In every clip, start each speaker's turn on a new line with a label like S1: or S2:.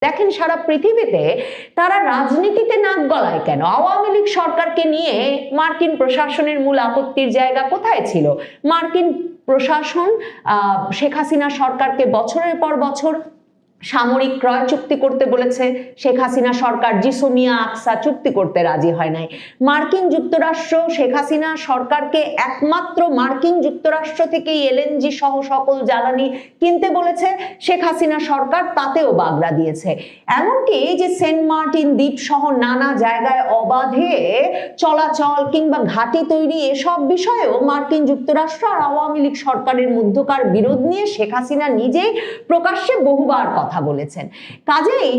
S1: দেখেন সারা পৃথিবীতে তারা রাজনীতিতে নাক গলায় কেন? আওয়ামী লীগ সরকারকে নিয়ে মার্কিন প্রশাসনের মূল আপত্তির জায়গা কোথায় ছিল? মার্কিন প্রশাসন শেখ হাসিনা সরকারকে বছরের পর বছর সামরিক ক্রয় চুক্তি করতে বলেছে। শেখ হাসিনা সরকার জিসোমিয়া আকসা চুক্তি করতে রাজি হয় নাই। মার্কিন যুক্তরাষ্ট্র শেখ হাসিনা সরকারকে একমাত্র মার্কিন যুক্তরাষ্ট্র থেকেই এলএনজি সহ সকল জ্বালানি কিনতে বলেছে। শেখ হাসিনা সরকার তাতেও বাগড়া দিয়েছে। এমনকি যে সেন্ট মার্টিন দ্বীপ সহ নানা জায়গায় অবাধে চলাচল কিংবা ঘাঁটি তৈরি এসব বিষয়েও মার্কিন যুক্তরাষ্ট্র আর আওয়ামী লীগ সরকারের মধ্যকার বিরোধ নিয়ে শেখ হাসিনা নিজেই প্রকাশ্যে বহুবার কথা বলেছেন। কাজেই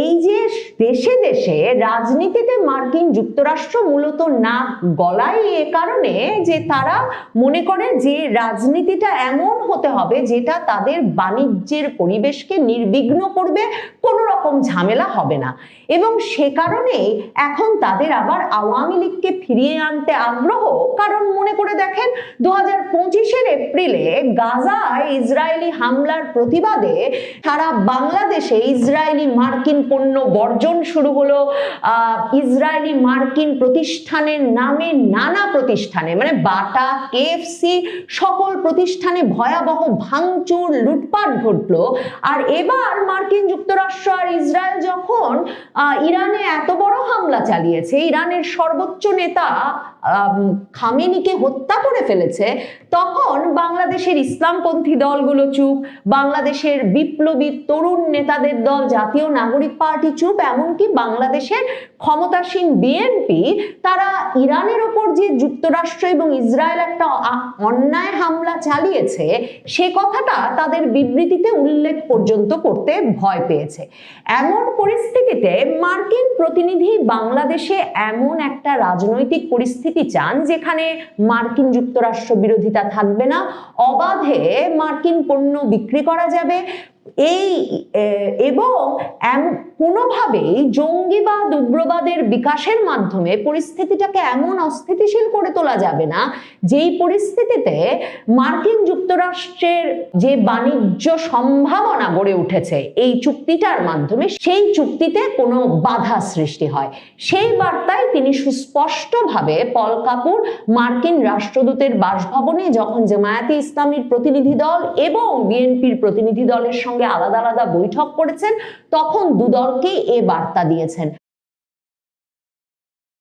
S1: এই যে দেশে দেশে রাজনীতিতে মার্কিন যুক্তরাষ্ট্র মূলত নাক গলায় এ কারণে যে তারা মনে করে যে রাজনীতিটা এমন হতে হবে যেটা তাদের বাণিজ্যের পরিবেশকে নির্বিঘ্ন করবে, কোনো রকম ঝামেলা হবে না। এবং সে কারণে এখন তাদের আবার আওয়ামী লীগকে ফিরিয়ে আনতে আগ্রহ। কারণ মনে করে দেখেন 2025-এর এপ্রিলে গাজায় ইসরায়েলি হামলার প্রতিবাদে সারা বাংলাদেশে ইসরায়েলি মার্কিন পণ্য বর্জন শুরু হলো। ইসরায়েলি মার্কিন প্রতিষ্ঠানের নামে নানা প্রতিষ্ঠানে মানে বাটা, কেএফসি সকল প্রতিষ্ঠানে ভয়াবহ ভাঙচুর লুটপাট ঘটলো। আর এবার মার্কিন যুক্তরাষ্ট্র আর ইসরায়েল যখন ইরানে এত বড় হামলা চালিয়েছে, ইরানের সর্বোচ্চ নেতা খামেনিকে হত্যা করে ফেলেছে, তখন বাংলাদেশের ইসলামপন্থী দলগুলো চুপ, বাংলাদেশের বিপ্লবী তরুণ নেতাদের দল জাতীয় নাগরিক পার্টি চুপ, এমনকি বাংলাদেশের ক্ষমতাসীন বিএনপি তারা ইরানের ওপর যে যুক্তরাষ্ট্র এবং ইসরায়েল একটা অন্যায় হামলা চালিয়েছে সে কথাটা তাদের বিবৃতিতে উল্লেখ পর্যন্ত করতে ভয় পেয়েছে। এমন পরিস্থিতিতে মার্কিন প্রতিনিধি বাংলাদেশে এমন একটা রাজনৈতিক পরিস্থিতি চান যেখানে মার্কিন যুক্তরাষ্ট্র বিরোধিতা থাকবে না, অবাধে মার্কিন পণ্য বিক্রি করা যাবে এবং কোনোভাবেই জঙ্গিবাদ উগ্রবাদের বিকাশের মাধ্যমে পরিস্থিতিটাকে এমন অস্থিতিশীল করে তোলা যাবে না যেই পরিস্থিতিতে মার্কিন যুক্তরাষ্ট্রের যে বাণিজ্য সম্ভাবনা গড়ে উঠেছে এই চুক্তিটার মাধ্যমে সেই চুক্তিতে কোনো বাধা সৃষ্টি হয়। সেই বার্তায় তিনি সুস্পষ্টভাবে পল কাপুর মার্কিন রাষ্ট্রদূতের বাসভবনে যখন জামায়াতে ইসলামীর প্রতিনিধি দল এবং বিএনপির প্রতিনিধি দলের সঙ্গে আলাদা আলাদা বৈঠক করেছেন তখন দুদলকেই এ বার্তা দিয়েছেন।